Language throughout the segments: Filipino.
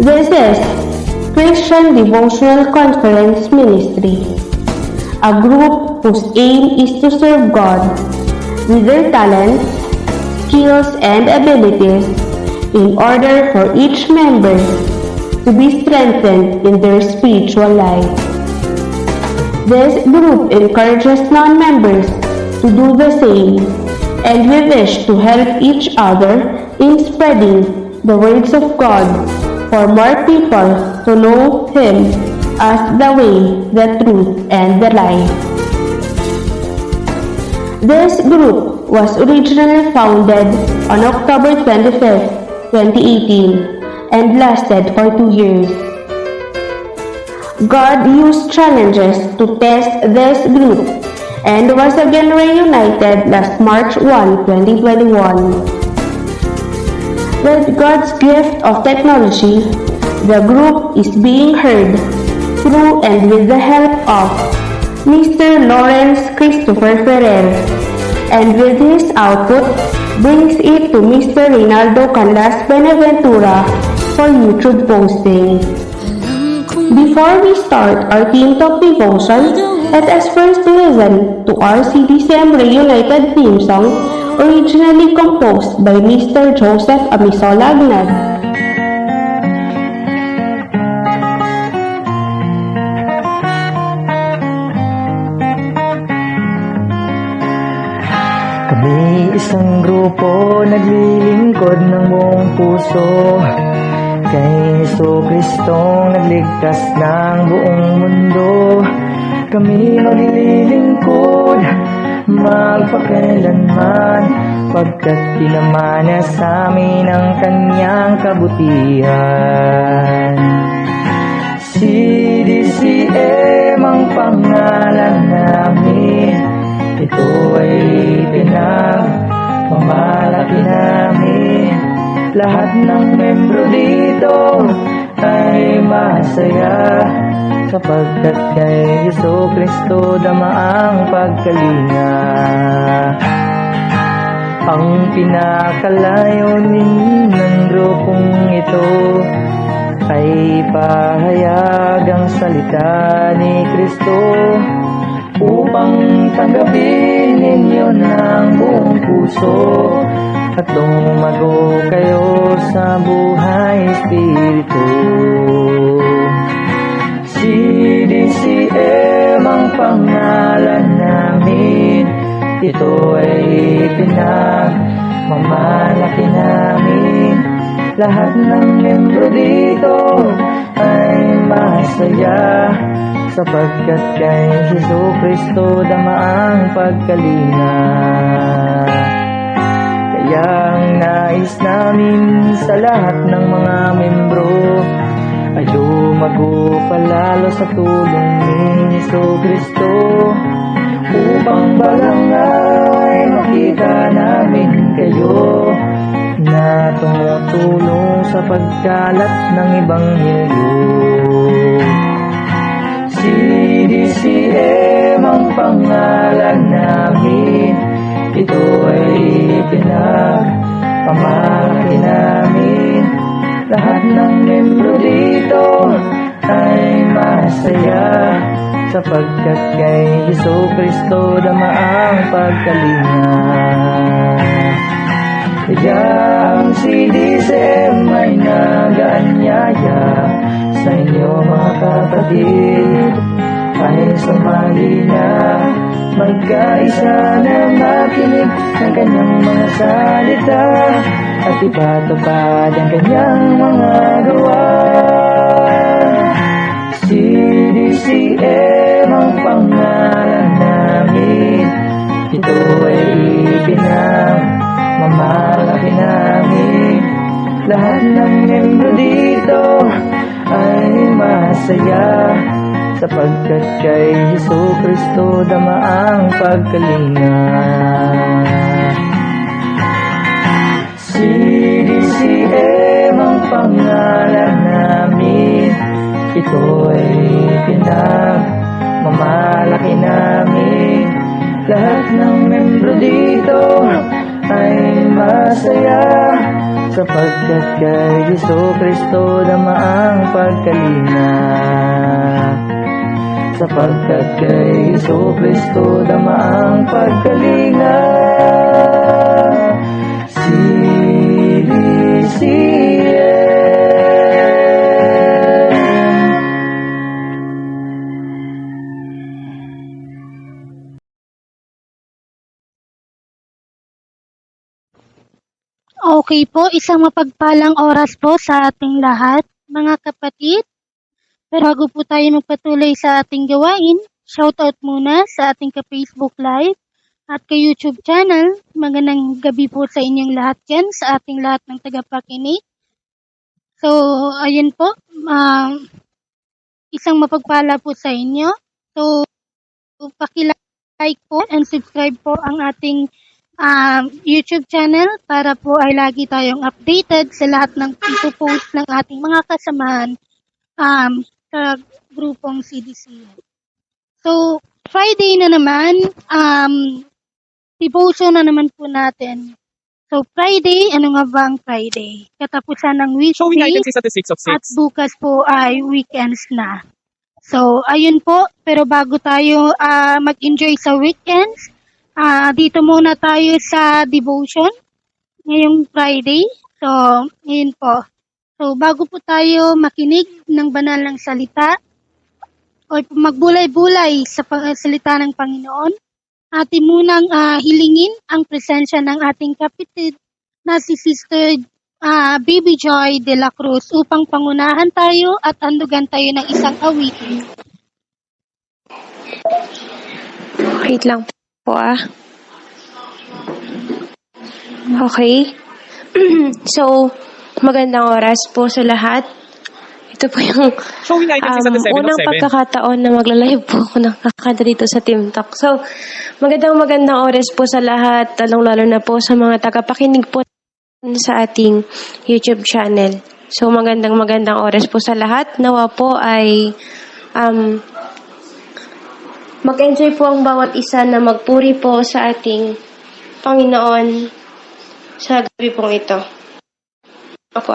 This is Christian Devotional Conference Ministry, a group whose aim is to serve God with their talents, skills, and abilities in order for each member to be strengthened in their spiritual life. This group encourages non-members to do the same, and we wish to help each other in spreading the words of God for more people to know Him as the way, the truth, and the life. This group was originally founded on October 25, 2018 and lasted for 2 years. God used challenges to test this group and was again reunited last March 1, 2021. With God's gift of technology, the group is being heard through and with the help of Mr. Lawrence Christopher Ferrer, and with his output, brings it to Mr. Reynaldo Canlas Benaventura for YouTube posting. Before we start our Team Talk devotion, let us first listen to our CDCM Reunited theme song, originally composed by Mr. Joseph Amisola Agnad. Kami isang grupo naglilingkod ng buong puso kay Jesucristong nagligtas ng buong mundo. Kami maglilingkod magpakailanman, pagkat tinaman niya sa amin ang kanyang kabutihan. CDCM ang pangalan namin, ito ay pinagmamalaki namin. Lahat ng membro dito ay masaya, sapagkat kay Jesucristo dama ang pagkalinga. Ang pinakalayunin ng grupong ito ay pahayag ang salita ni Kristo, upang tanggapin ninyo ng buong puso at lumago kayo sa buhay espiritu. CDCM ang pangalan namin, ito ay pinagmamalaki namin. Lahat ng membro dito ay masaya, sapagkat kay Jesucristo dama ang pagkalinga. Kaya ang nais namin sa lahat ng mga membro ay lumago palalo sa tulong ni Jesucristo, upang balang ay makita namin kayo na tumutulong sa pagkalat ng Ebanghelyo. CDCM ang pangalan namin, ito ay pinagmamalaki namin. Lahat ng membro dito ay masaya, sapagkat kay Jesucristo dama ang pagkalinga. Kaya ang CDCM ay nag-aanyaya sa inyo mga kapatid, ay sumali na magkaisa na makinig ng kanyang mga salita at ipatupad ang kanyang mga gawa. CDCM ang pangalan namin, ito ay pinagmamalaki namin. Lahat ng membro dito ay masaya, sapagkat kay Jesucristo dama ang pagkalinga. CDCM ang pangalan namin, ito ay pinagmamalaki namin. Lahat ng membro dito ay masaya, sapagkat sapagkat kay Jesu Kristo damaang pagkalinga. Sapagkat kay Jesu Kristo damaang pagkalinga. Okay po, isang mapagpalang oras po sa ating lahat, mga kapatid. Pero bago po tayo magpatuloy sa ating gawain, shoutout muna sa ating ka-Facebook Live at ka-YouTube channel. Magandang gabi po sa inyong lahat yan, sa ating lahat ng tagapakinig. So, ayun po, isang mapagpala po sa inyo. So, paki-like po and subscribe po ang ating YouTube channel para po ay lagi tayong updated sa lahat ng ipopost ng ating mga kasamahan sa grupong CDC. So, Friday na naman, devotion na naman po natin. So, Friday, ano nga ba ang Friday? Katapusan ng Showing weekday items is at the 6 of 6. at bukas po ay weekends na. So, ayun po, pero bago tayo mag-enjoy sa weekends, dito muna tayo sa devotion ngayong Friday. So, ngayon po. So, bago po tayo makinig ng banal ng salita o magbulay-bulay sa salita ng Panginoon, atin munang hilingin ang presensya ng ating kapatid na si Sister Baby Joy de la Cruz upang pangunahan tayo at andugan tayo ng isang awitin. Wait lang po Okay. So, magandang oras po sa lahat. Ito po yung Showing items is at the 7 of unang 7. pagkakataon na magla-live po ako ng kakanta dito sa Team Talk. So, magandang oras po sa lahat, lalong-lalo na po sa mga tagapakinig po sa ating YouTube channel. So, magandang oras po sa lahat. Nawa po ay mag-enjoy po ang bawat isa na magpuri po sa ating Panginoon sa gabi pong ito. Ako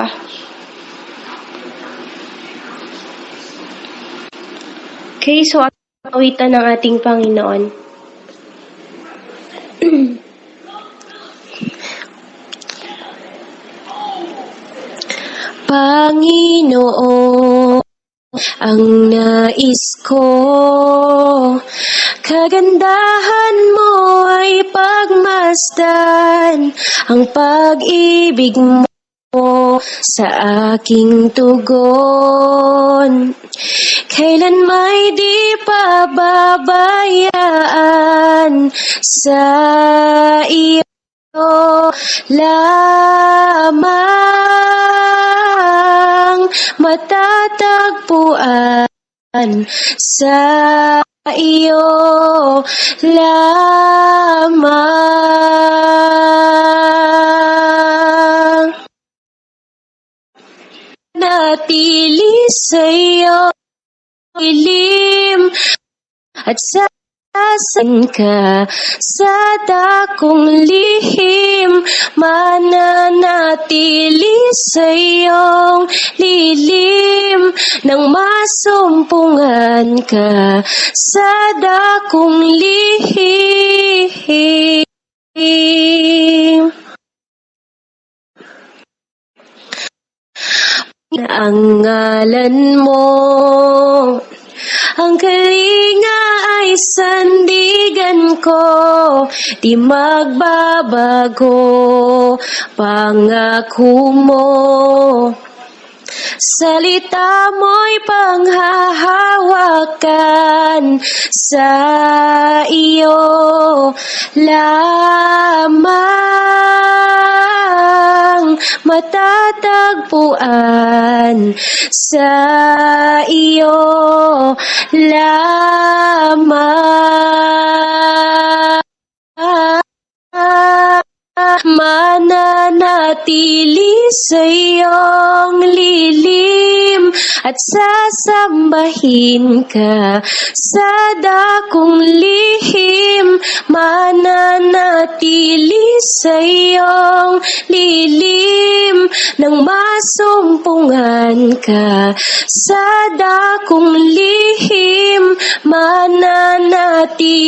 Okay, so awitan ng ating Panginoon. Panginoon, ang nais ko, kagandahan mo ay pagmasdan, ang pag-ibig mo sa aking tugon. Kailan may di pababayaan sa iyo lamang matatagpuan sa iyo lamang natili sa iyo ilim at sasan ka sa dakong lihim, mananatili sa iyong lilim nang masumpungan ka sa dakong lihim. Ang ngalan mo, ang kalinga ay sandigan ko, di magbabago, pangako mo. Salita mo'y panghahawakan sa iyo lamang matatagpuan sa iyo lamang mananatili sa iyong lilim at sasambahin ka sa dakong lihim, mananatili sa iyong lilim nang masumpungan ka sa dakong lihim, mananatili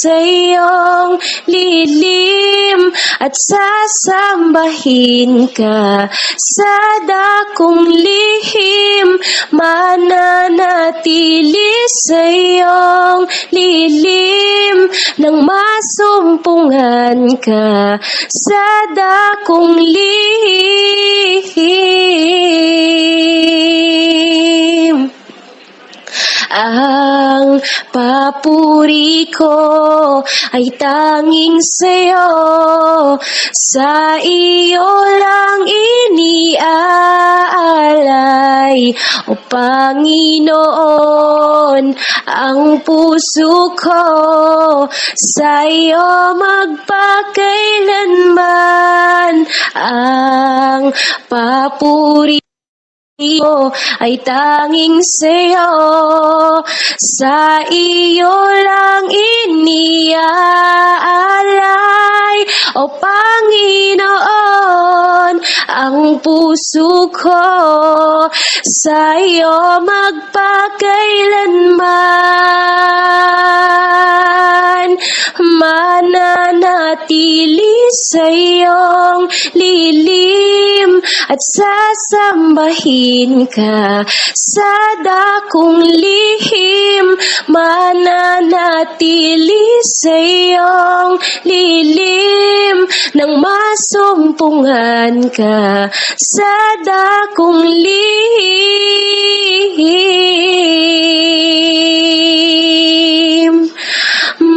sa iyong lilim at sasambahin ka sa dakong lihim, mananatili sa iyong lilim nang masumpungan ka sa dakong lihim. Ang papuri ko ay tanging sa'yo, sa iyo lang iniaalay, O Panginoon, ang puso ko sa iyo magpakailanman. Ang papuri ko ay tanging sa'yo, sa iyo lang iniaalay, O Panginoon, ang puso ko sa iyo magpakailanman, mananatili sa iyong lilim at sasambahin ka sa dakong lihim, mananatili sa iyong lilim nang masumpungan ka sa dakong lihim,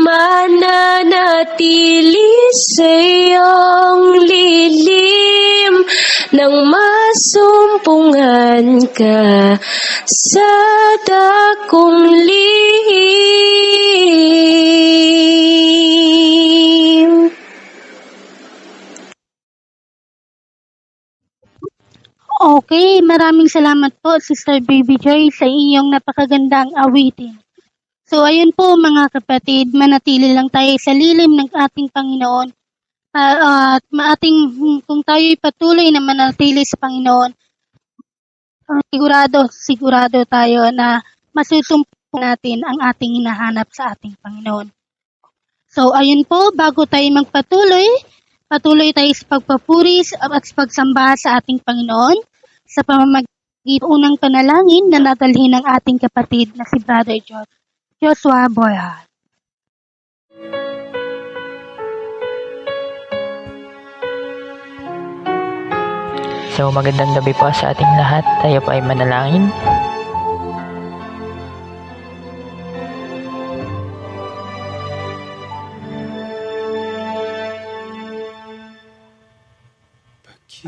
mananatili sa iyong lilim nang masumpungan ka sa dakong lihim. Okay, maraming salamat po Sister Baby Joy sa iyong napakagandang awitin. So ayun po mga kapatid, manatili lang tayo sa lilim ng ating Panginoon. At kung tayo'y patuloy na manatili sa Panginoon, sigurado tayo na masusumpungan natin ang ating hinahanap sa ating Panginoon. So ayun po, bago tayo magpatuloy, patuloy tayo sa pagpapuri at sa pagsamba sa ating Panginoon sa pamamagitan ng unang panalangin na nadalhin ng ating kapatid na si Brother Joshua Boyha. So magandang gabi po sa ating lahat. Tayo po ay manalangin.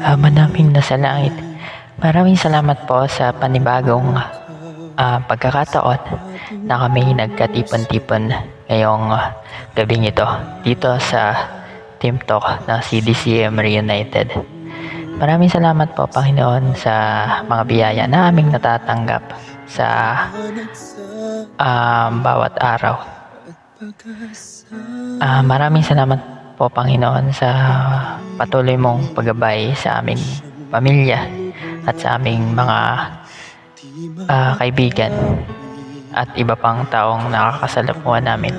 Ama naming nasa langit, maraming salamat po sa panibagong pagkakataon na kami nagkatipon-tipon ngayong gabing ito dito sa Team Talk ng CDCM Reunited. Maraming salamat po Panginoon sa mga biyaya na aming natatanggap sa bawat araw. Maraming salamat po Panginoon sa patuloy mong paggabay sa aming pamilya at sa aming mga kaibigan at iba pang taong nakakasalamuhan namin.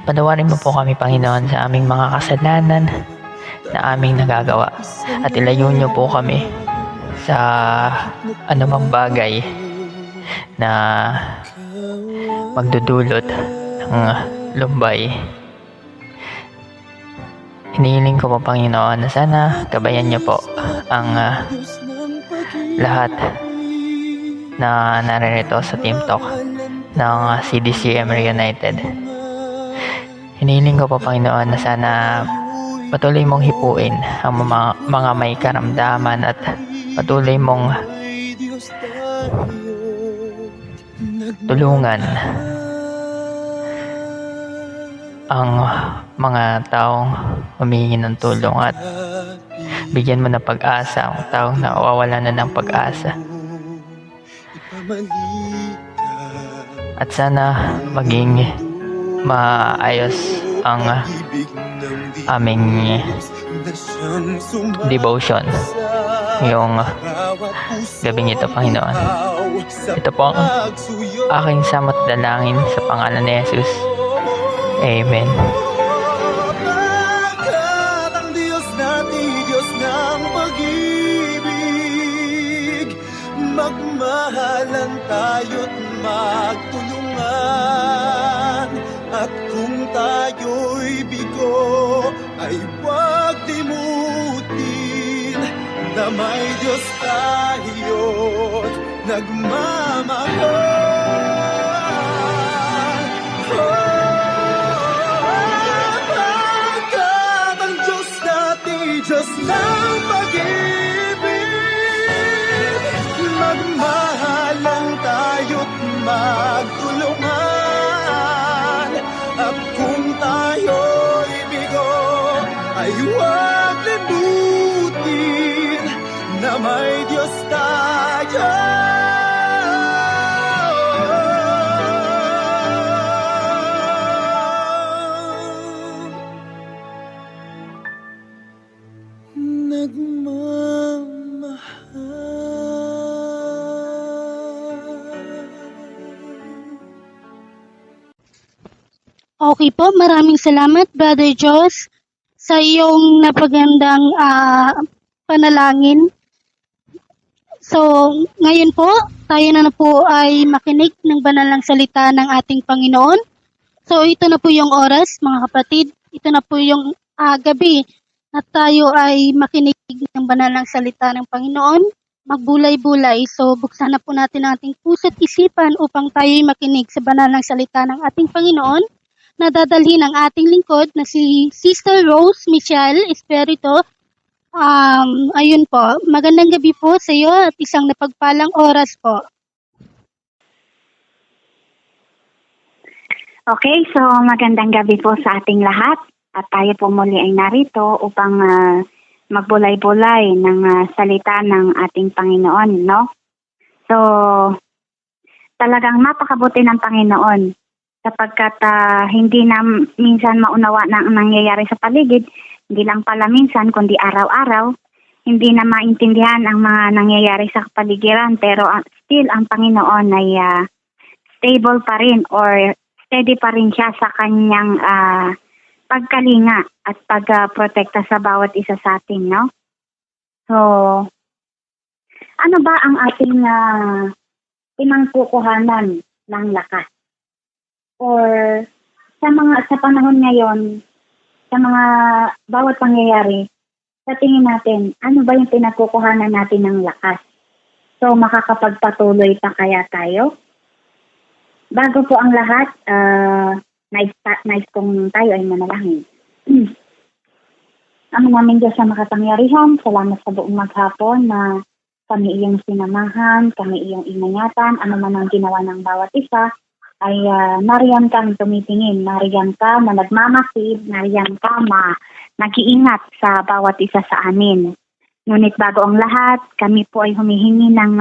Patawarin mo po kami Panginoon sa aming mga kasalanan na aming nagagawa at ilayo niyo po kami sa anumang bagay na magdudulot ng lumbay. Hinihiling ko po Panginoon na sana gabayan niyo po ang lahat na naririto sa Team Talk ng CDCM Reunited. Hinihiling ko po Panginoon na sana patuloy mong hipuin ang mga may karamdaman at patuloy mong tulungan ang mga taong humihingi ng tulong at bigyan mo ng pag-asa ang taong nawawala na ng pag-asa. At sana maging maayos ang aming devotion ngayong gabing ito, Panginoon. Ito po ang aking samot dalangin sa pangalan ni Jesus. Amen. Ang Diyos natin, Diyos ng pag-ibig, magmahalan tayo't magtulungan. At kung tayo'y bigo, ay huwag limutin na may Diyos tayo't nagmamahal. Pagkat ang Diyos natin, Diyos ng pag-ibig, magmahalan tayo't magtulungan. At kung tayo'y bigo, ay huwag limutin na may Diyos tayo. Okay po, maraming salamat Brother Joss sa iyong napagandang panalangin. So, ngayon po, tayo na po ay makinig ng banal ng salita ng ating Panginoon. So, ito na po yung oras, mga kapatid. Ito na po yung gabi na tayo ay makinig ng banal ng salita ng Panginoon. Magbulay-bulay. So, buksan na po natin ang ating puso't isipan upang tayo ay makinig sa banal ng salita ng ating Panginoon na dadalhin ng ating lingkod na si Sister Rose Michelle Espirito. Ayun po, magandang gabi po sa iyo at isang napagpalang oras po. Okay, so magandang gabi po sa ating lahat at tayo po muli ay narito upang magbulay-bulay ng salita ng ating Panginoon, no? So, talagang napakabuti ng Panginoon sapagkat hindi na minsan maunawa na ang nangyayari sa paligid, hindi lang pala minsan kundi araw-araw, hindi na maintindihan ang mga nangyayari sa kapaligiran, pero still ang Panginoon ay stable pa rin or steady pa rin siya sa kanyang pagkalinga at pagprotekta sa bawat isa sa atin, no? So, ano ba ang ating pinangkukuhanan ng lakas? Or sa panahon ngayon, sa mga bawat pangyayari, sa tingin natin, ano ba yung pinagkukuhanan natin ng lakas? So, makakapagpatuloy pa kaya tayo? Bago po ang lahat, nice kung tayo ay manalangin. Ang namin Diyos sa makapangyarihan, salamat sa buong maghapon na kami iyong sinamahan, kami iyong inayatan, ano man ang ginawa ng bawat isa, ay nariyan kang tumitingin, nariyan ka na nagmamasid, nariyan ka nag-iingat sa bawat isa sa amin. Ngunit bago ang lahat, kami po ay humihingi ng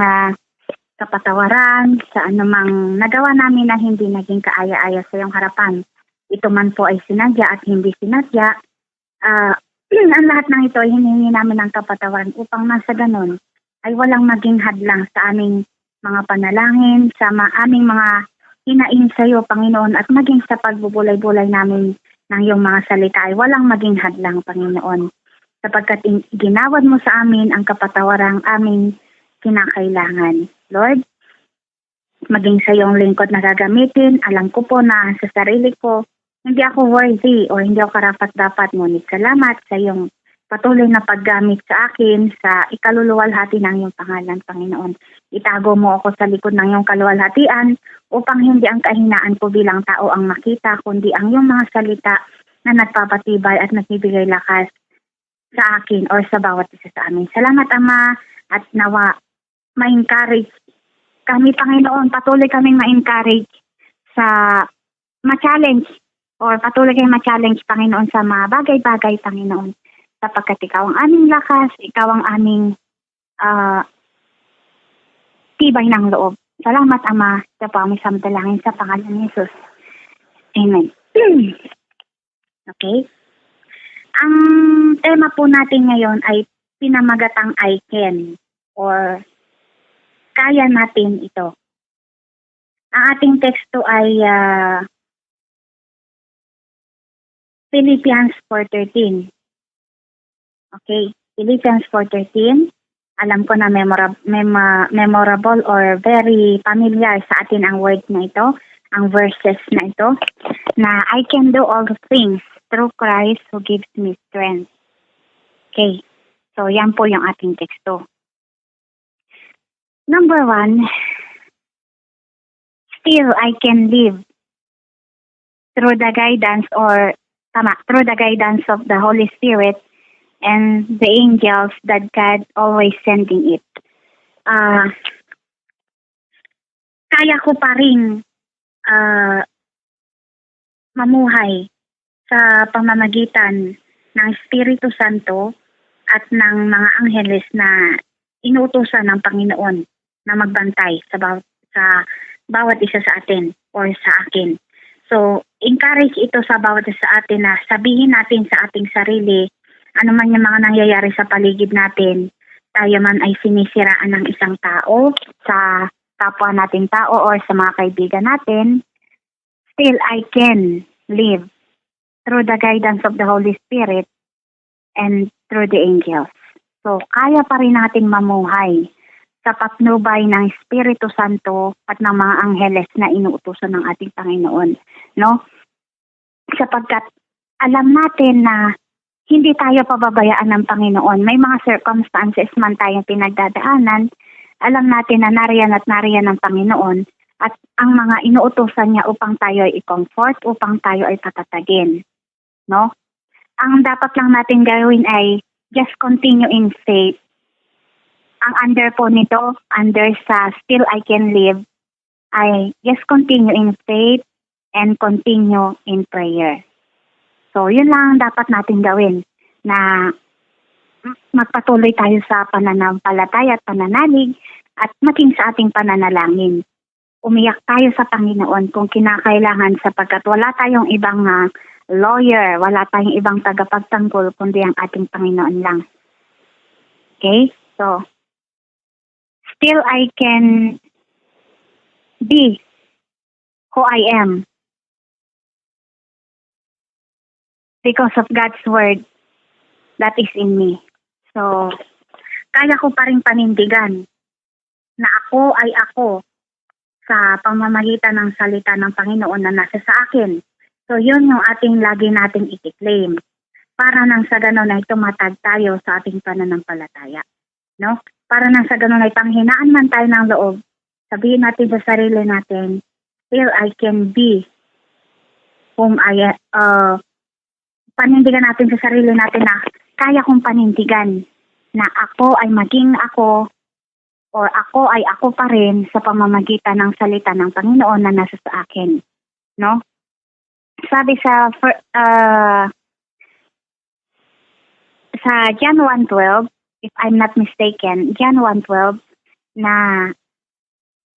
kapatawaran sa anumang nagawa namin na hindi naging kaaya-aya sa iyong harapan. Ito man po ay sinadya at hindi sinadya. Ang lahat ng ito ay hinihingi namin ng kapatawaran upang nasa ganun ay walang maging hadlang sa aming mga panalangin, sa aming mga hinaing sa iyo, Panginoon, at maging sa pagbubulay-bulay namin ng iyong mga salita ay walang maging hadlang, Panginoon. Sapagkat ginawad mo sa amin ang kapatawarang aming kinakailangan. Lord, maging sa iyong lingkod na gagamitin, alam ko po na sa sarili ko, hindi ako worthy o hindi ako karapat-dapat, ngunit salamat sa iyong patuloy na paggamit sa akin sa ikaluluwalhati ng iyong pangalan, Panginoon. Itago mo ako sa likod ng iyong kaluwalhatian upang hindi ang kahinaan ko bilang tao ang makita, kundi ang iyong mga salita na nagpapatibay at nagbibigay lakas sa akin o sa bawat isa sa amin. Salamat, Ama, at nawa ma-encourage kami, Panginoon. Patuloy kaming ma-encourage sa ma-challenge or patuloy kayong ma-challenge, Panginoon, sa mga bagay-bagay, Panginoon. Sapagkat ikaw ang aming lakas, ikaw ang aming tibay ng loob. Salamat, Ama. Ito po ang isang dalangin sa pangalan ni Jesus. Amen. Okay? Ang tema po natin ngayon ay pinamagatang I can or kaya natin ito. Ang ating teksto ay Philippians 4:13. Okay, Philippians 4:13. Alam ko na memorable or very familiar sa atin ang word na ito, ang verses na ito, na I can do all things through Christ who gives me strength. Okay, so yan po yung ating teksto. Number 1, still I can live through the guidance through the guidance of the Holy Spirit and the angels that God always sending it. Kaya ko pa rin mamuhay sa pamamagitan ng Espiritu Santo at ng mga angheles na inuutosan ng Panginoon na magbantay sa bawat isa sa atin or sa akin. So, encourage ito sa bawat isa sa atin na sabihin natin sa ating sarili, ano man yung mga nangyayari sa paligid natin, tayo man ay sinisiraan ng isang tao, sa kapwa nating tao or sa mga kaibigan natin, still I can live through the guidance of the Holy Spirit and through the angels. So, kaya pa rin natin mamuhay sa patnubay ng Espiritu Santo at ng mga angheles na inuutosan ng ating Panginoon. No? Sapagkat alam natin na hindi tayo pababayaan ng Panginoon. May mga circumstances man tayong pinagdadaanan, alam natin na nariyan at nariyan ng Panginoon at ang mga inuutosan niya upang tayo ay i-comfort, upang tayo ay patatagin. No? Ang dapat lang natin gawin ay just continue in faith. Ang under po nito, under sa Still I Can Live, ay just continue in faith and continue in prayer. So, yun lang ang dapat natin gawin, na magpatuloy tayo sa pananampalataya at pananalig at maging sa ating pananalangin. Umiyak tayo sa Panginoon kung kinakailangan sapagkat wala tayong ibang lawyer, wala tayong ibang tagapagtanggol kundi ang ating Panginoon lang. Okay? So, still I can be who I am because of God's word that is in me. So, kaya ko pa rin panindigan na ako ay ako sa pamamagitan ng salita ng Panginoon na nasa sa akin. So, yun yung ating lagi nating i-claim para nang sa gano'n ay tumatag tayo sa ating pananampalataya. No? Para nang sa gano'n ay panghinaan man tayo ng loob, sabihin natin sa sarili natin, still I can be whom panindigan natin sa sarili natin na kaya kong panindigan na ako ay maging ako or ako ay ako pa rin sa pamamagitan ng salita ng Panginoon na nasa sa akin. No? Sabi sa John 1:12, if I'm not mistaken, John 1:12, na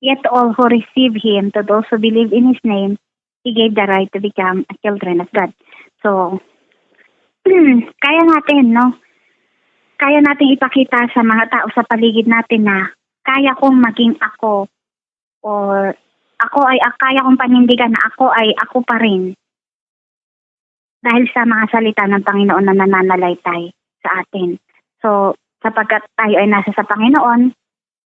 yet all who receive Him, to those who believe in His name, He gave the right to become a children of God. So, kaya natin, no? Kaya natin ipakita sa mga tao sa paligid natin na kaya kong maging ako or kaya kong panindigan na ako ay ako pa rin dahil sa mga salita ng Panginoon na nananalaytay sa atin. So, sapagkat tayo ay nasa sa Panginoon,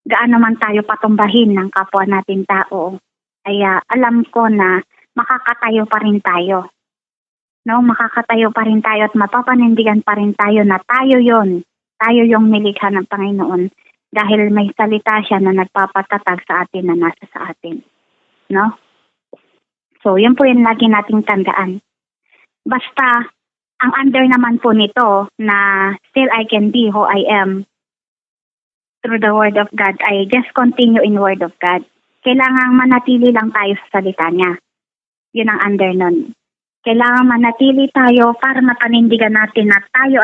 gaano man tayo patumbahin ng kapwa natin tao, ay alam ko na makakatayo pa rin tayo. No, makakatayo pa rin tayo at mapapanindigan pa rin tayo na tayo yung nilikha ng Panginoon dahil may salita siya na nagpapatatag sa atin na nasa sa atin. No? So, yun po yung lagi nating tandaan. Basta, ang under naman po nito na still I can be who I am through the Word of God, I just continue in Word of God. Kailangan manatili lang tayo sa salita niya. Yun ang under nun. Kailangan manatili tayo para mapanindigan natin na tayo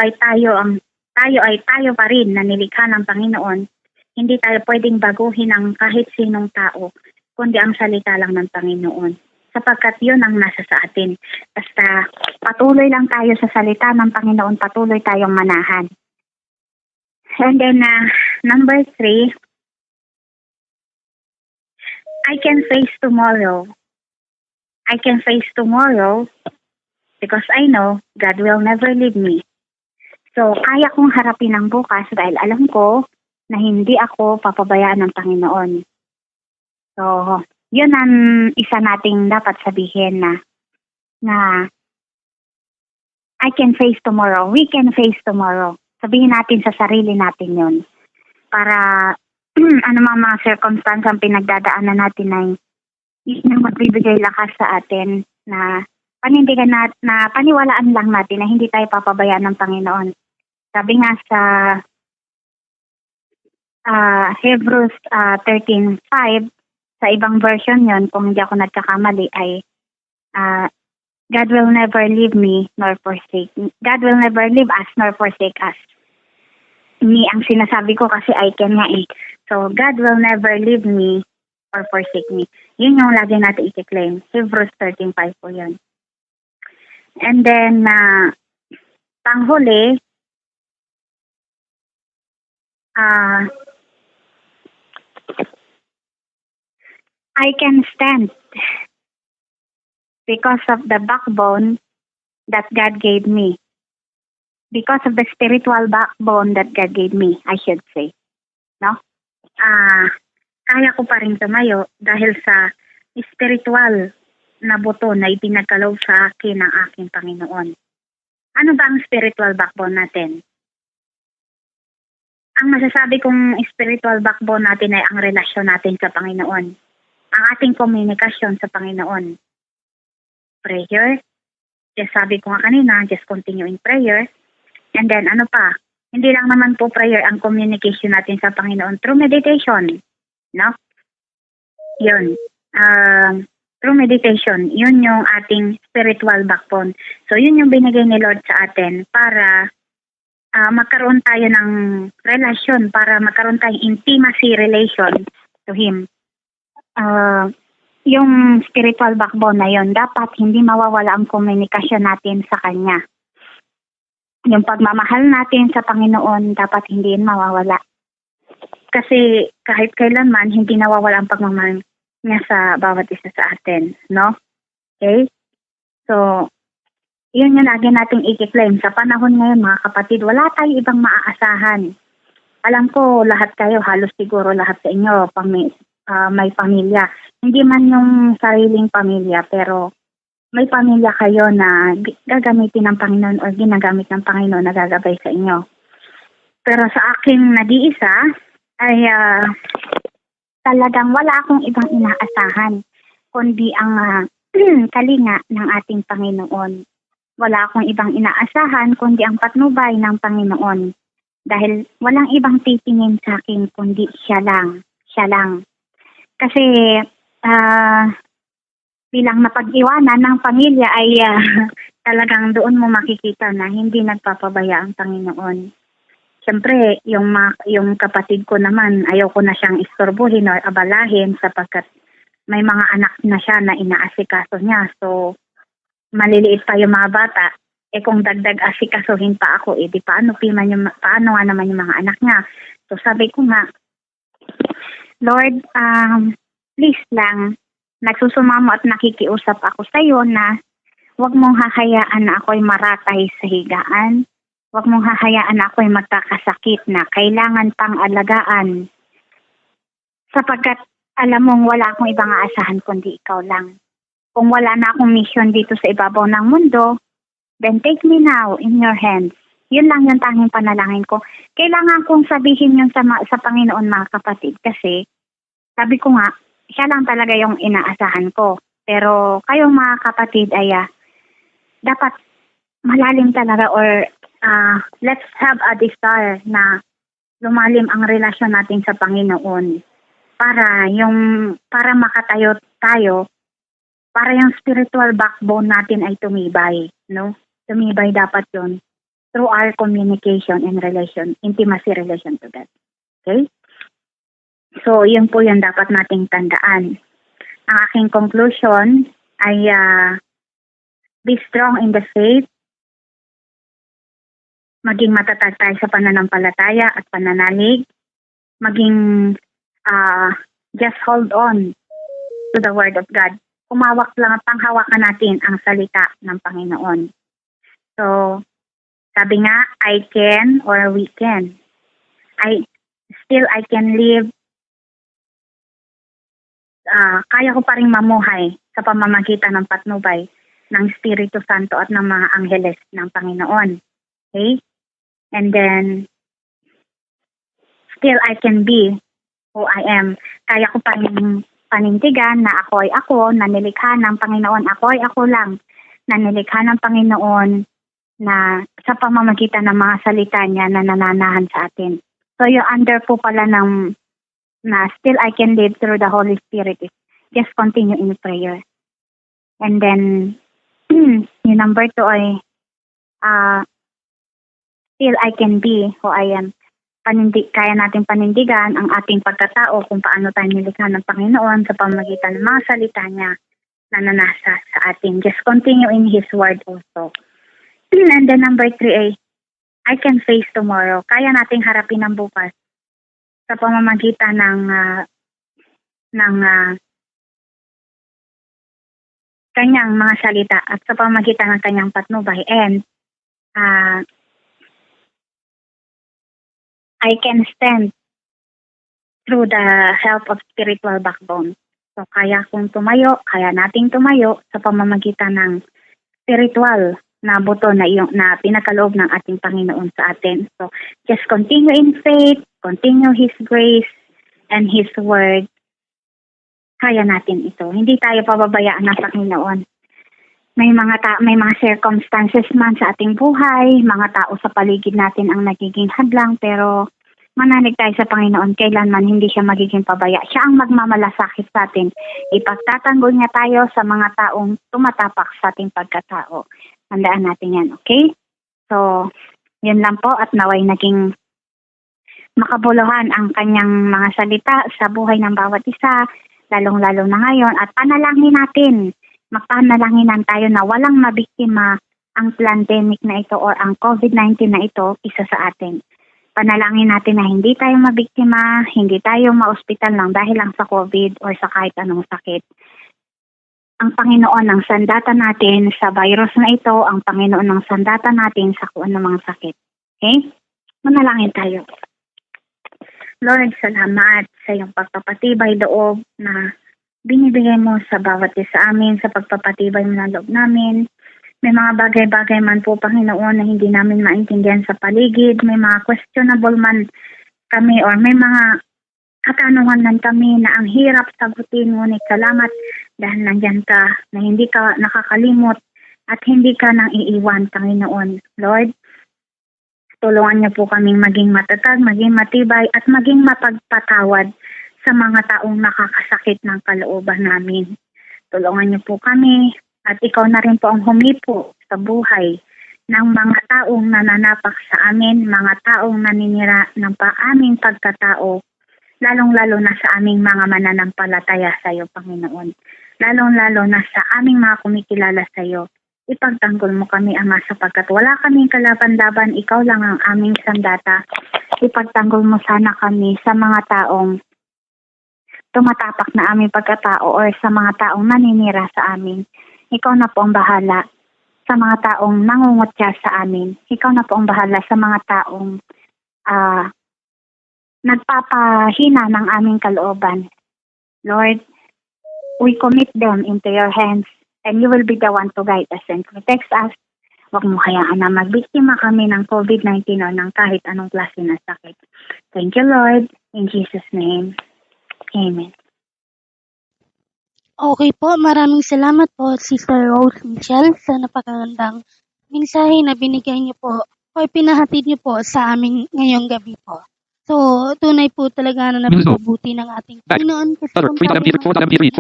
pa rin na nilikha ng Panginoon. Hindi tayo pwedeng baguhin ng kahit sinong tao, kundi ang salita lang ng Panginoon. Sapagkat yun ang nasa sa atin. Basta patuloy lang tayo sa salita ng Panginoon, patuloy tayong manahan. And then, number 3, I can face tomorrow. I can face tomorrow because I know God will never leave me. So, kaya kong harapin ang bukas dahil alam ko na hindi ako papabayaan ng Panginoon. So, yun ang isa nating dapat sabihin na I can face tomorrow. We can face tomorrow. Sabihin natin sa sarili natin yun. Para ano mga circumstance ang pinagdadaanan natin ay yun ang magbibigay lakas sa atin na panindigan na paniwalaan lang natin na hindi tayo papabayaan ng Panginoon. Sabi nga sa Hebrews 13:5, sa ibang version yon, kung hindi ako nagkakamali, ay God will never leave me nor forsake me. God will never leave us nor forsake us. Me ang sinasabi ko kasi I can nga eh. So, God will never leave me or forsake me. Yun yung lagi natin i-claim. Hebrews 13:5 po yun. And then, panghuli, I can stand because of the backbone that God gave me. Because of the spiritual backbone that God gave me, I should say. No? Kaya ko pa rin tumayo dahil sa spiritual na buto na ipinagkaloob sa akin ng aking Panginoon. Ano ba ang spiritual backbone natin? Ang masasabi kong spiritual backbone natin ay ang relasyon natin sa Panginoon. Ang ating komunikasyon sa Panginoon. Prayer. Just sabi ko nga kanina, just continue in prayer. And then ano pa? Hindi lang naman po prayer ang communication natin sa Panginoon through meditation. No? Yun. Through meditation, yun yung ating spiritual backbone. So yun yung binigay ni Lord sa atin para magkaroon tayo ng relasyon, para magkaroon tayong intimacy relation to Him. Yung spiritual backbone na yun, dapat hindi mawawala ang komunikasyon natin sa Kanya. Yung pagmamahal natin sa Panginoon, dapat hindi yun mawawala. Kasi kahit kailanman, hindi nawawala ang pagmamahal niya sa bawat isa sa atin, no? Okay? So, yun yung lagi nating i-claim. Sa panahon ngayon, mga kapatid, wala tayong ibang maaasahan. Alam ko, lahat kayo, halos siguro lahat sa inyo, may pamilya. Hindi man yung sariling pamilya, pero may pamilya kayo na gagamitin ng Panginoon o ginagamit ng Panginoon na gagabay sa inyo. Pero sa aking nag-iisa, ay talagang wala akong ibang inaasahan, kundi ang kalinga ng ating Panginoon. Wala akong ibang inaasahan, kundi ang patnubay ng Panginoon. Dahil walang ibang titingin sa akin, kundi siya lang. Siya lang. Kasi bilang napag-iwanan ng pamilya ay talagang doon mo makikita na hindi nagpapabaya ang Panginoon. Siyempre, yung kapatid ko naman, ayaw ko na siyang istorbohin o abalahin sapagkat may mga anak na siya na inaasikaso niya. So, maliliit pa yung mga bata. Kung dagdag asikasuhin pa ako, di paano nga naman yung mga anak niya? So, sabi ko nga, Lord, please lang, nagsusumamo at nakikiusap ako sa iyo na huwag mong hahayaan na ako'y maratay sa higaan. Huwag mong hahayaan na ako'y magkakasakit na kailangan pang alagaan. Sapagkat alam mong wala akong ibang aasahan kundi ikaw lang. Kung wala na akong mission dito sa ibabaw ng mundo, then take me now in your hands. Yun lang yung tanging panalangin ko. Kailangan kong sabihin yun sa Panginoon, mga kapatid, kasi sabi ko nga, siya lang talaga yung inaasahan ko. Pero kayong mga kapatid ay dapat malalim talaga or let's have a desire na lumalim ang relasyon natin sa Panginoon para makatayo tayo, para yung spiritual backbone natin ay tumibay, no? Tumibay dapat yun through our communication and relation, intimacy relation to God. Okay? So, yun po yung dapat nating tandaan. Ang aking conclusion ay be strong in the faith, maging matatag tayo sa pananampalataya at pananalig, maging just hold on to the Word of God. Umawak lang, panghawakan natin ang salita ng Panginoon. So, sabi nga, I can or we can. I can live. Kaya ko pa rin mamuhay sa pamamagitan ng patnubay ng Espiritu Santo at ng mga angheles ng Panginoon. Okay? And then, still I can be who I am. Kaya ko pa rin panindigan na ako ay ako, na nilikha ng Panginoon. Ako ay ako lang, na nilikha ng Panginoon na sa pamamagitan ng mga salita niya na nananahan sa atin. So, yung under po pala ng na still I can live through the Holy Spirit is just continue in prayer. And then, yung number 2 ay still I can be who I am. Kaya natin panindigan ang ating pagkatao kung paano tayo nilikha ng Panginoon sa pamamagitan ng mga salita niya na nanasa sa atin. Just continue in His Word also. And then number 3 ay I can face tomorrow. Kaya nating harapin ang bukas sa pamamagitan ng kanyang mga salita at sa pamamagitan ng kanyang patnubay. And I can stand through the help of spiritual backbone. So kaya kong tumayo, kaya nating tumayo sa pamamagitan ng spiritual na buto na pinakaloob ng ating Panginoon sa atin. So just continue in faith, continue His grace and His Word. Kaya natin ito. Hindi tayo pababayaan ng Panginoon. May mga circumstances man sa ating buhay, mga tao sa paligid natin ang nagiging hadlang, pero manalig tayo sa Panginoon, kailanman hindi siya magiging pabaya. Siya ang magmamalasakit sa atin. Ipagtatanggol niya tayo sa mga taong tumatapak sa ating pagkatao. Tandaan natin yan, okay? So, yun lang po at naway naging makabuluhan ang kanyang mga salita sa buhay ng bawat isa, lalong-lalo na ngayon. At panalangin natin, magpanalanginan tayo na walang mabiktima ang pandemic na ito or ang COVID-19 na ito isa sa atin. Panalangin natin na hindi tayo mabiktima, hindi tayo ma-hospital lang dahil lang sa COVID or sa kahit anong sakit. Ang Panginoon ang sandata natin sa virus na ito, ang Panginoon ang sandata natin sa kung anumang sakit. Okay? Manalangin tayo. Lord, salamat sa iyong pagpapatibay loob na binibigay mo sa bawat isa amin, sa pagpapatibay mo ng loob namin. May mga bagay-bagay man po, Panginoon, na hindi namin maintindihan sa paligid. May mga questionable man kami or may mga katanungan man kami na ang hirap sagutin. Ngunit salamat dahil nandyan ka, na hindi ka nakakalimot at hindi ka nang iiwan, Panginoon. Lord, tulungan niyo po kaming maging matatag, maging matibay at maging mapagpatawad sa mga taong nakakasakit ng kalooban namin. Tulungan niyo po kami at ikaw na rin po ang humipo sa buhay ng mga taong nananapak sa amin, mga taong naninira ng aming pagkatao, lalong-lalo na sa aming mga mananampalataya sa iyo, Panginoon. Lalong-lalo na sa aming mga kumikilala sa iyo. Ipagtanggol mo kami, Ama, sapagkat wala kaming kalaban-laban, ikaw lang ang aming sandata. Ipagtanggol mo sana kami sa mga taong tumatapak na aming pagkatao or sa mga taong naninira sa amin. Ikaw na po ang bahala sa mga taong nangungutya sa amin. Ikaw na po ang bahala sa mga taong nagpapahina ng aming kalooban. Lord, we commit them into your hands and you will be the one to guide us and protect us. Huwag mo hayaan na magbiktima kami ng COVID-19 o ng kahit anong klase na sakit. Thank you, Lord. In Jesus' name, Amen. Okay po, maraming salamat po Sister Rose Michelle sa napakagandang mensahe na binigay niyo po o pinahatid niyo po sa amin ngayong gabi po. So, tunay po talaga na napakabuti ng ating Panginoon kasi kung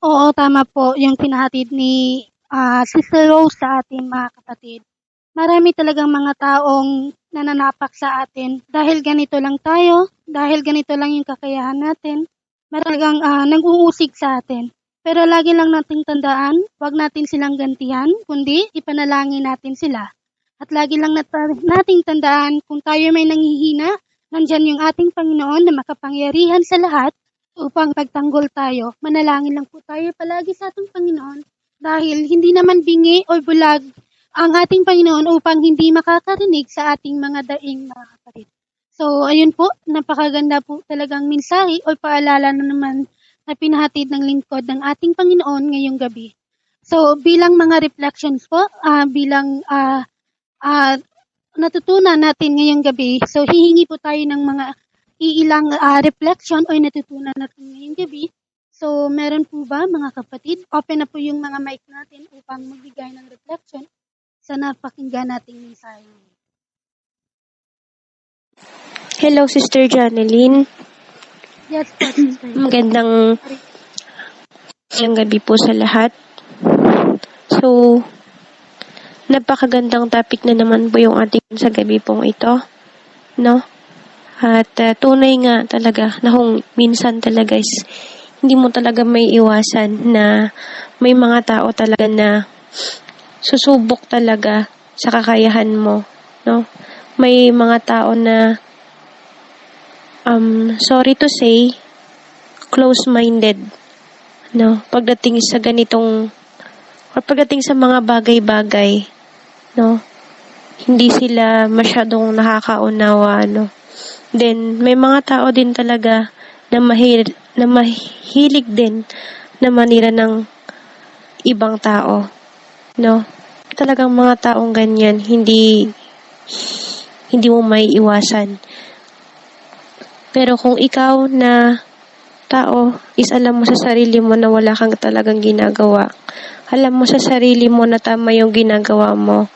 oo, tama po yung pinahatid ni Sister Rose sa ating mga kapatid. marami talagang mga taong nananapak sa atin. Dahil ganito lang tayo, dahil ganito lang yung kakayahan natin, talagang nag-uusig sa atin. Pero lagi lang nating tandaan, huwag natin silang gantihan, kundi ipanalangin natin sila. At lagi lang nating tandaan, kung tayo may nanghihina, nandyan yung ating Panginoon na makapangyarihan sa lahat upang pagtanggol tayo. Manalangin lang po tayo palagi sa ating Panginoon dahil hindi naman bingi o bulag ang ating Panginoon upang hindi makakarinig sa ating mga daing mga kapatid. So, ayun po, napakaganda po talagang mensahe o paalala na naman na pinahatid ng lingkod ng ating Panginoon ngayong gabi. So, bilang mga reflections po, bilang natutunan natin ngayong gabi, so hihingi po tayo ng mga iilang reflection o natutunan natin ngayong gabi. So, meron po ba mga kapatid? Open na po yung mga mic natin upang magbigay ng reflection sa napakinggan nating mensahe. Hello, Sister Janeline. Yes po, sister. Magandang gabi po sa lahat. So, napakagandang topic na naman po yung ating sa gabi pong ito, no? At tunay nga talaga na kung minsan talaga is hindi mo talaga may iwasan na may mga tao talaga na susubok talaga sa kakayahan mo, no? May mga tao na sorry to say, close-minded, no? Pagdating sa ganitong or pagdating sa mga bagay-bagay, no? Hindi sila masyadong nakakaunawa, no? Then, may mga tao din talaga na mahilig din na manira ng ibang tao, no? Talagang mga taong ganyan, hindi mo may iwasan. Pero kung ikaw na tao is alam mo sa sarili mo na wala kang talagang ginagawa, alam mo sa sarili mo na tama yung ginagawa mo,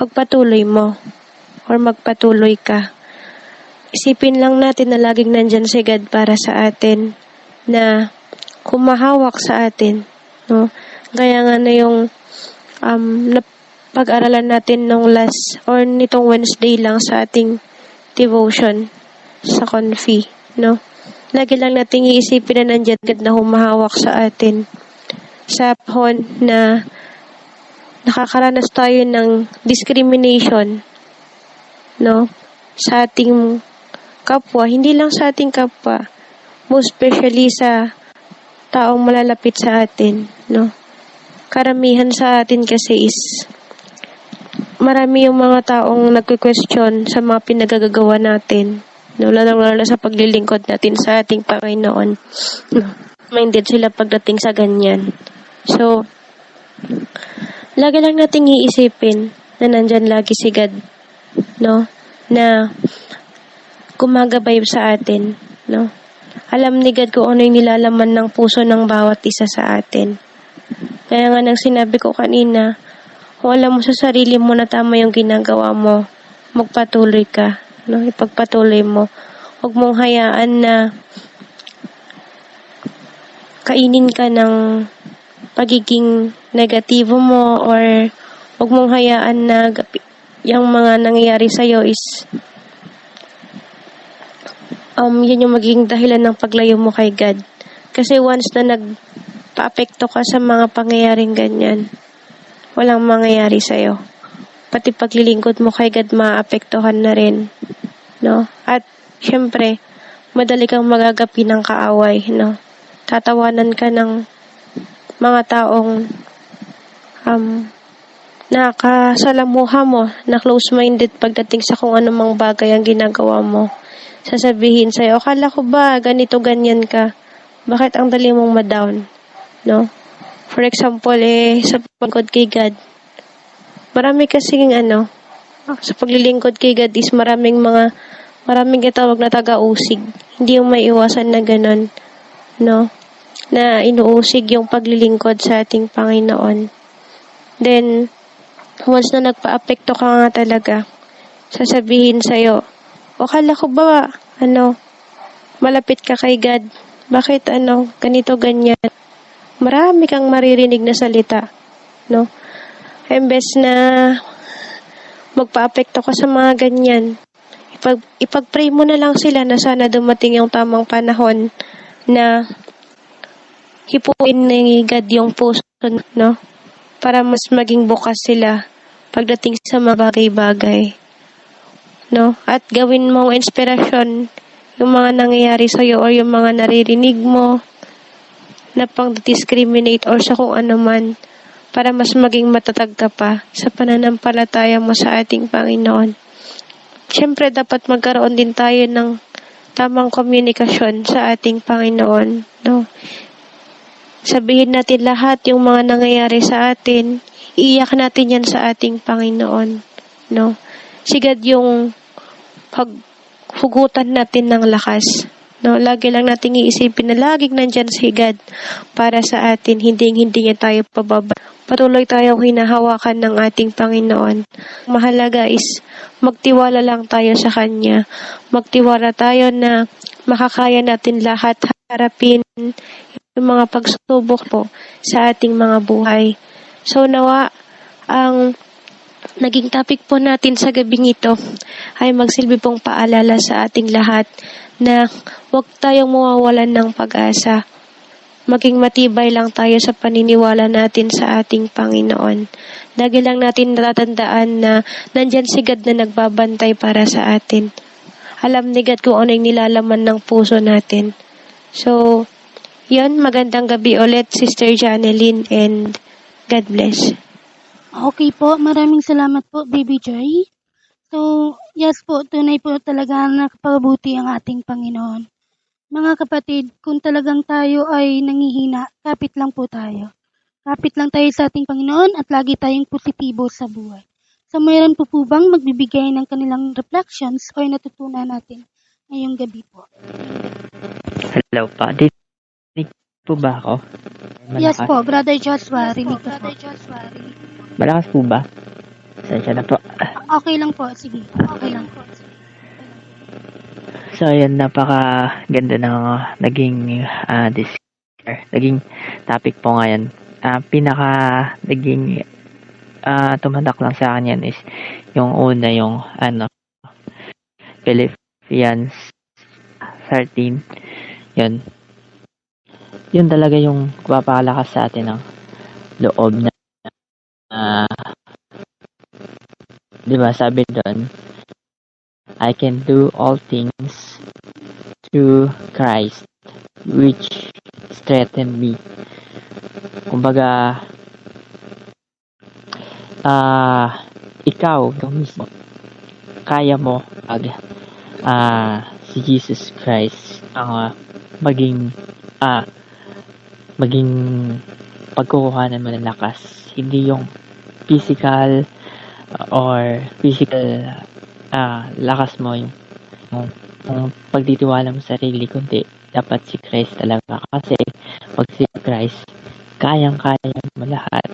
pagpatuloy mo or magpatuloy ka. Isipin lang natin na laging nandyan si God para sa atin, na kumahawak sa atin, no? Gaya nga na yung pag-aralan natin nung last or nitong Wednesday lang sa ating devotion sa Confi, no? Lagi lang nating iisipin na nandyan God na humahawak sa atin sa panahon na nakakaranas tayo ng discrimination, no? Sa ating kapwa, hindi lang sa ating kapwa, most especially sa taong malalapit sa atin, no? Karamihan sa atin kasi is marami yung mga taong nagque-question sa mga pinagagagawa natin, no? Lalo sa paglilingkod natin sa ating Panginoon, no? Minded sila pagdating sa ganyan. So, lagi lang nating iisipin na nandyan lagi si God, no? Na gumagabay sa atin, no? Alam ni God kung ano yung nilalaman ng puso ng bawat isa sa atin. Kaya nga nang sinabi ko kanina, kung alam mo sa sarili mo na tama yung ginagawa mo, magpatuloy ka, no? Ipagpatuloy mo. Huwag mong hayaan na kainin ka ng pagiging negatibo mo, or huwag mong hayaan na yung mga nangyayari sa'yo is yun yung magiging dahilan ng paglayo mo kay God. Kasi once na nagpa-apekto ka sa mga pangyayaring ganyan, walang mangyayari sa'yo. Pati paglilingkod mo kay God, maapektuhan na rin, no? At syempre, madali kang magagapi ng kaaway, no? Tatawanan ka ng mga taong nakasalamuha mo, na close-minded pagdating sa kung anumang bagay ang ginagawa mo. Sasabihin sa'yo, akala ko ba ganito ganyan ka? Bakit ang dali mong ma-down? No? For example, sa paglilingkod kay God, marami kasing sa paglilingkod kay God is maraming kitawag na taga-usig. Hindi yung may iwasan na ganun, no? Na inuusig yung paglilingkod sa ating Panginoon. Then, once na nagpa-apekto ka nga talaga, sasabihin sa'yo, akala ko ba, malapit ka kay God? Bakit, ganito, ganyan? Marami kang maririnig na salita, no? Imbes na magpa-apekto ka sa mga ganyan. Ipag-pray mo na lang sila na sana dumating yung tamang panahon na hipuin ni God yung puso, no? Para mas maging bukas sila pagdating sa mga bagay-bagay, no? At gawin mong inspirasyon yung mga nangyayari sa'yo or yung mga naririnig mo na pang-discriminate or sa kung ano man para mas maging matatag ka pa sa pananampalataya mo sa ating Panginoon. Siyempre, dapat magkaroon din tayo ng tamang komunikasyon sa ating Panginoon, no? Sabihin natin lahat yung mga nangyayari sa atin, iiyak natin yan sa ating Panginoon, no? Sigad yung paghugutan natin ng lakas, no? Lagi lang nating iisipin na laging nandyan si God para sa atin, hindi niya tayo pababa. Patuloy tayong hinahawakan ng ating Panginoon. Mahalaga is magtiwala lang tayo sa Kanya. Magtiwala tayo na makakaya natin lahat harapin yung mga pagsubok po sa ating mga buhay. So nawa, ang naging topic po natin sa gabing ito ay magsilbi pong paalala sa ating lahat na huwag tayong mawawalan ng pag-asa. Maging matibay lang tayo sa paniniwala natin sa ating Panginoon. Lagi lang natin natatandaan na nandyan si God na nagbabantay para sa atin. Alam ni God kung ano yung nilalaman ng puso natin. So, yun, magandang gabi ulit, Sister Janeline, and God bless. Okay po, maraming salamat po, Baby Joy. So, yes po, tunay po talaga nakapagbuti ang ating Panginoon. Mga kapatid, kung talagang tayo ay nangihina, kapit lang po tayo. Kapit lang tayo sa ating Panginoon at lagi tayong positibo sa buhay. So, mayroon po bang magbibigay ng kanilang reflections o natutunan natin ngayong gabi po? Hello pa. Dinig po ba ako? Yes po, Brother Joshua, rinig ko po. Malakas po ba? Sensya na po. Okay lang po, sige. Okay lang po. So, ayan, napaka ganda ng naging topic po ngayon. Pinaka naging tumatak lang sa akin yan is yung una, yung Philippians 13. Yun talaga yung papalakas sa atin ng loob na di ba sabi doon, I can do all things through Christ which strengthen me. Kumbaga ikaw mismo kaya mo pag si Jesus Christ ang maging pagkukuhanan mo ng lakas, hindi yung physical lakas mo, yung pagtitiwala mo sa sarili, kundi dapat si Christ talaga. Kasi pag si Christ, kayang-kaya mo lahat.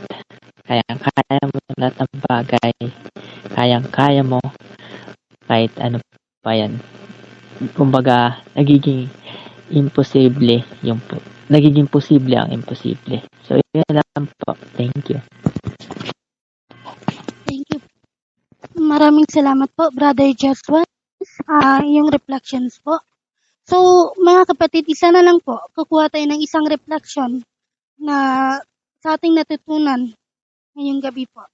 Kayang-kaya mo lahat ng bagay. Kayang-kaya mo kahit ano pa yan. Kumbaga, nagiging posible ang imposible. So, yun lang po. Thank you. Thank you. Maraming salamat po, Brother Joshua. Yung reflections po. So, mga kapatid, isa na lang po. Kukuha tayo ng isang reflection na sa ating natutunan ngayong gabi po.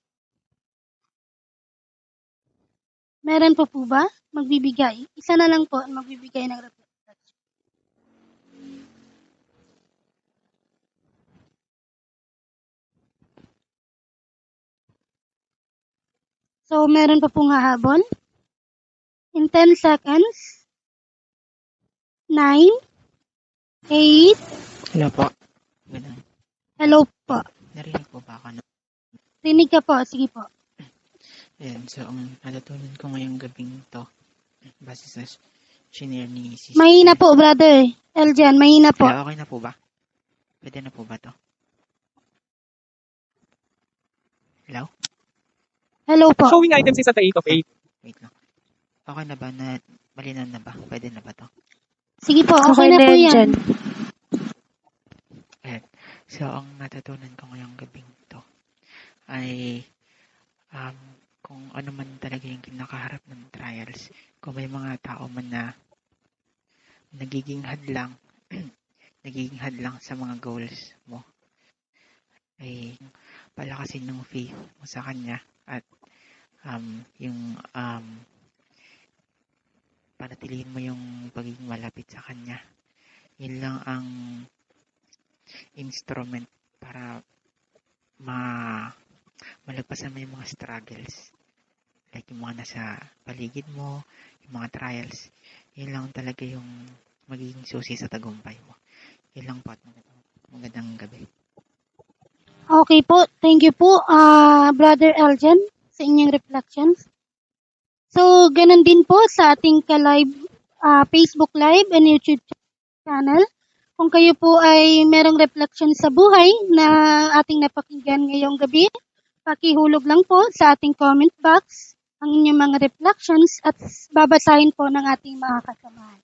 Meron po ba? Magbibigay. Isa na lang po ang magbibigay ng reflection. So, meron pa pong hahabol. In 10 seconds. 9, 8. Hello po. Ganun. Hello po. Narinig po ba ako? Rinig ka po. Sige po. Ayan, so ang natutunan ko ngayong gabing to, base sa shinare ni Sister. Mahina po, brother. Eljan, mahina po. Hello, okay na po ba? Pwede na po ba to? Hello? Hello po. Showing items is at the 8 of 8. Wait lang. Okay na ba? Malinaw na ba? Pwede na ba to? Sige po, okay na po yan. Ayan. So, ang natutunan ko ngayong gabing to ay kung ano man talaga yung kinakaharap ng trials. Kung may mga tao man na nagiging hadlang, nagiging hadlang sa mga goals mo, ay palakasin ng faith mo sa Kanya at yung panatilihin mo yung pagiging malapit sa Kanya. Yun lang ang instrument para malagpasan mo yung mga struggles. Like yung mga nasa paligid mo, yung mga trials. Yun lang talaga yung magiging susi sa tagumpay mo. Yun lang po at magandang gabi. Okay po, thank you po, Brother Eljan, sa inyong reflections. So, ganun din po sa ating ka-live, Facebook Live and YouTube channel. Kung kayo po ay merong reflection sa buhay na ating napakinggan ngayong gabi, pakihulog lang po sa ating comment box ang inyong mga reflections at babasahin po ng ating mga kasamahan.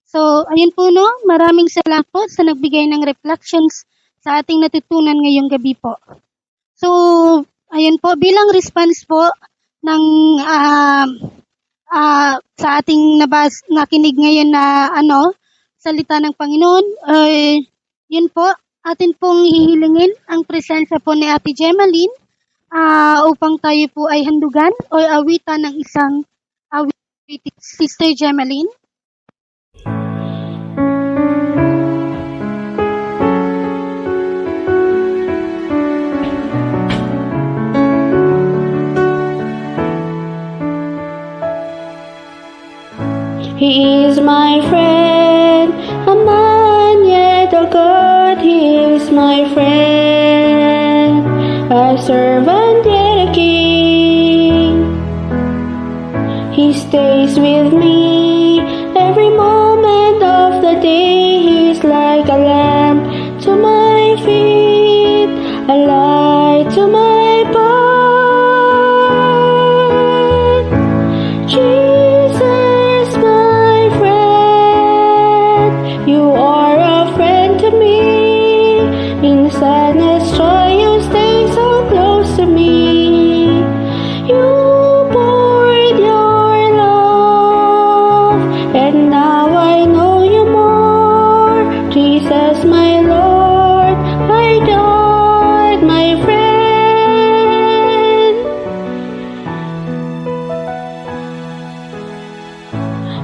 So, ayun po no, maraming salamat po sa nagbigay ng reflections sa ating natutunan ngayong gabi po. So, ayun po, bilang response po ng sa ating nakinig ngayon na salita ng Panginoon, yun po, atin pong hihilingin ang presensya po ni Ate Gemaline upang tayo po ay handugan o awitan ng isang awitin. Sister Gemaline. He is my friend, a man yet a God. He is my friend, a servant yet a king. He stays with me every moment of the day. He's like a lamp to my feet, a light to my path. Jesus, my friend, you are a friend to me. In sadness, joy, you stay so close to me. You poured your love, and now I know you more. Jesus, my Lord, my God, my friend.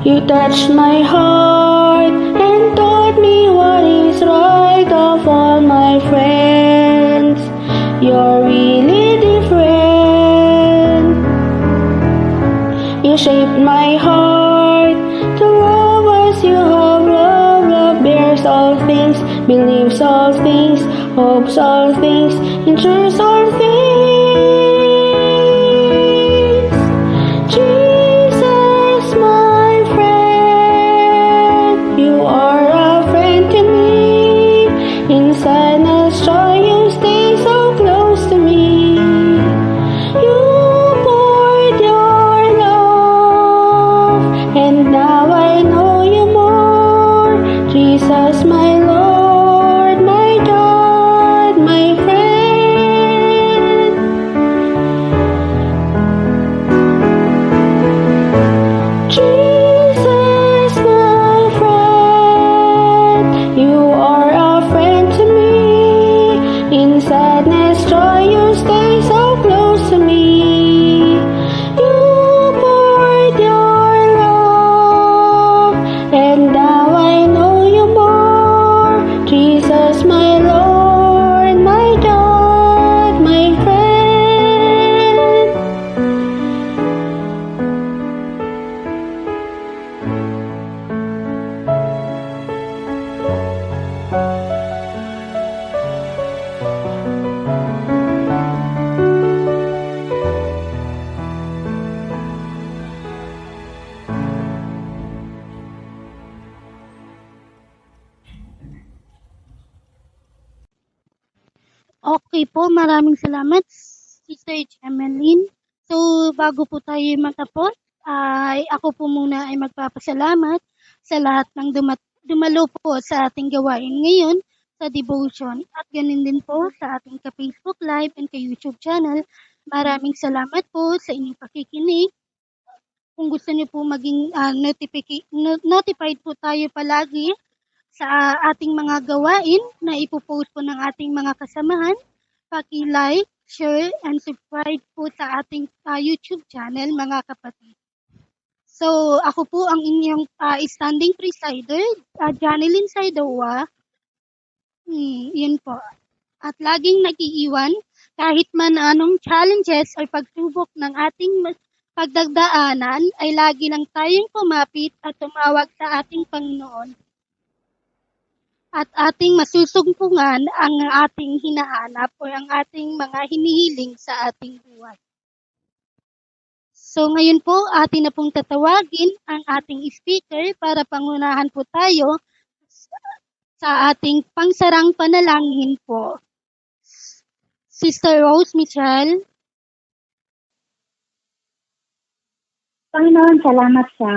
You touched my heart and taught me what is right. Of all my friends, you're really different. You shaped my heart to love as you have loved. Love bears all things, believes all things, hopes all things, endures all things. Jesus, my friend, you are a friend to me. In sadness, joy, you stay so close to me. You poured your love, and now I know you more. Jesus, my Lord, my God, my friend. Jesus, my friend, you are a friend to me. In sadness, joy, you stay so close to me. You poured your love, and now I know you more. Jesus, my Lord, my God, my friend. Okay po, maraming salamat, Sister Gemaline. So, bago po tayo matapos, ay ako po muna ay magpapasalamat sa lahat ng dumalo po sa ating gawain ngayon sa devotion at ganun din po sa ating ka-Facebook Live and ka-YouTube channel Maraming salamat po sa inyong pakikinig. Kung gusto niyo po maging notified po tayo palagi sa ating mga gawain na ipopost po ng ating mga kasamahan, paki-like, share, and subscribe po sa ating YouTube channel, mga kapatid. So, ako po ang inyong standing presider, Janelyn Saidawa. Yun po. At laging nag-iiwan kahit man anong challenges o pagsubok ng ating pagdagdaanan, ay lagi lang tayong kumapit at tumawag sa ating Panginoon. At ating masusumpungan ang ating hinahanap o ang ating mga hinihiling sa ating buhay. So ngayon po, atin na pong tatawagin ang ating speaker para pangunahan po tayo sa ating pangsarang panalangin po. Sister Rose Michelle. Panginoon, salamat sa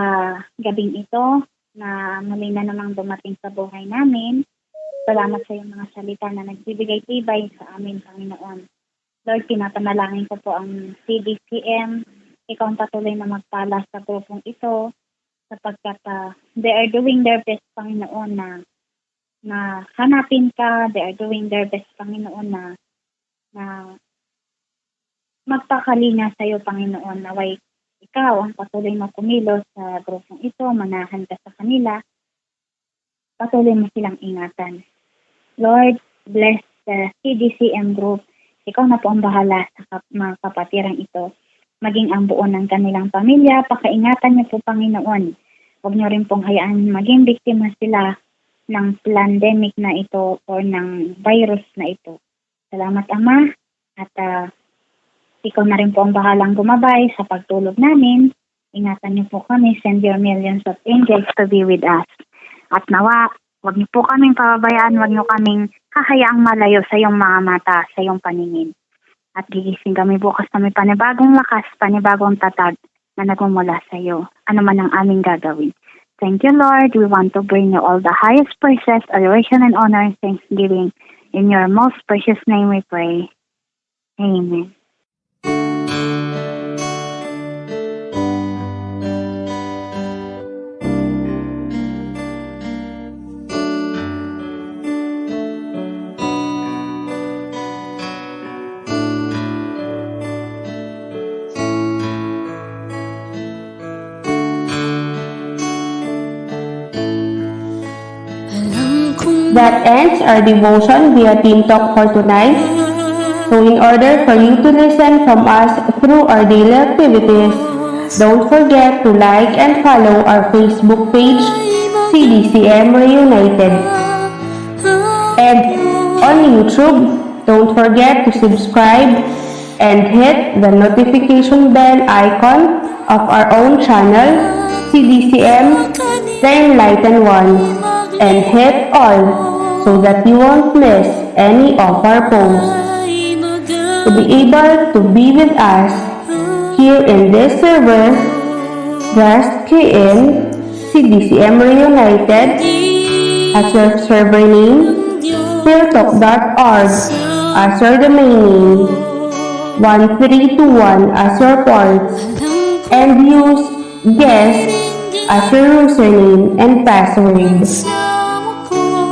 gabing ito na muli na namang dumating sa buhay namin. Salamat sa iyong mga salita na nagbibigay tibay sa amin, Panginoon. Lord, pinapanalangin ko po ang CDCM. Ikaw ang patuloy na magpala sa grupong ito sapagkat they are doing their best, Panginoon, na hanapin ka. They are doing their best, Panginoon, na magpakalinga sa iyo, Panginoon, naway ikaw ang patuloy na kumilos sa grupong ito, manahan ka sa kanila, patuloy mo silang ingatan. Lord, bless the CDCM group. Ikaw na po ang bahala sa mga kapatirang ito. Maging ang buo ng kanilang pamilya, pakaingatan niyo po, Panginoon. Huwag niyo rin pong hayaan maging biktima sila ng pandemic na ito o ng virus na ito. Salamat, Ama, at ikaw na rin po ang bahalang gumabay sa pagtulog namin. Ingatan niyo po kami, send your millions of angels to be with us. At nawa, huwag niyo po kaming pababayaan, huwag niyo kaming hahayaang malayo sa iyong mga mata, sa iyong paningin. At gigising kami bukas na may panibagong lakas, panibagong tatag na nagmumula sa iyo. Ano man ang aming gagawin. Thank you, Lord. We want to bring you all the highest praises, adoration, and honor and thanksgiving. In your most precious name we pray. Amen. That ends our devotion via Team Talk for tonight. So in order for you to listen from us through our daily activities, don't forget to like and follow our Facebook page, CDCM Reunited. And on YouTube, don't forget to subscribe and hit the notification bell icon of our own channel, CDCM The Enlightened Ones, and hit all so that you won't miss any of our posts. To be able to be with us here in this server, just key in CDCM Reunited as your server name, philtalk.org as your domain name, 1321 as your port, and use guest as your username and password.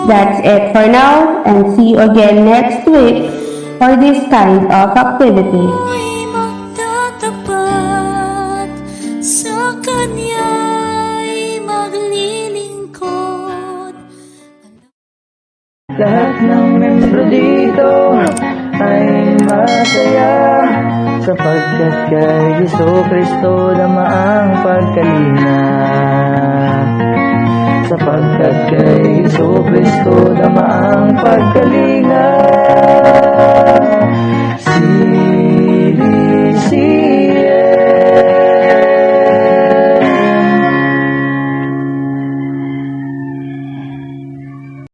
That's it for now, and see you again next week for this kind of activity. Ako'y magtatapat, sa Kanya'y maglilingkod. Lahat ng membro dito ay masaya, sapagkat kay Jesucristo dama ang pagkalinga. Sapagkat kay Jesucristo dama ang pagkalinga.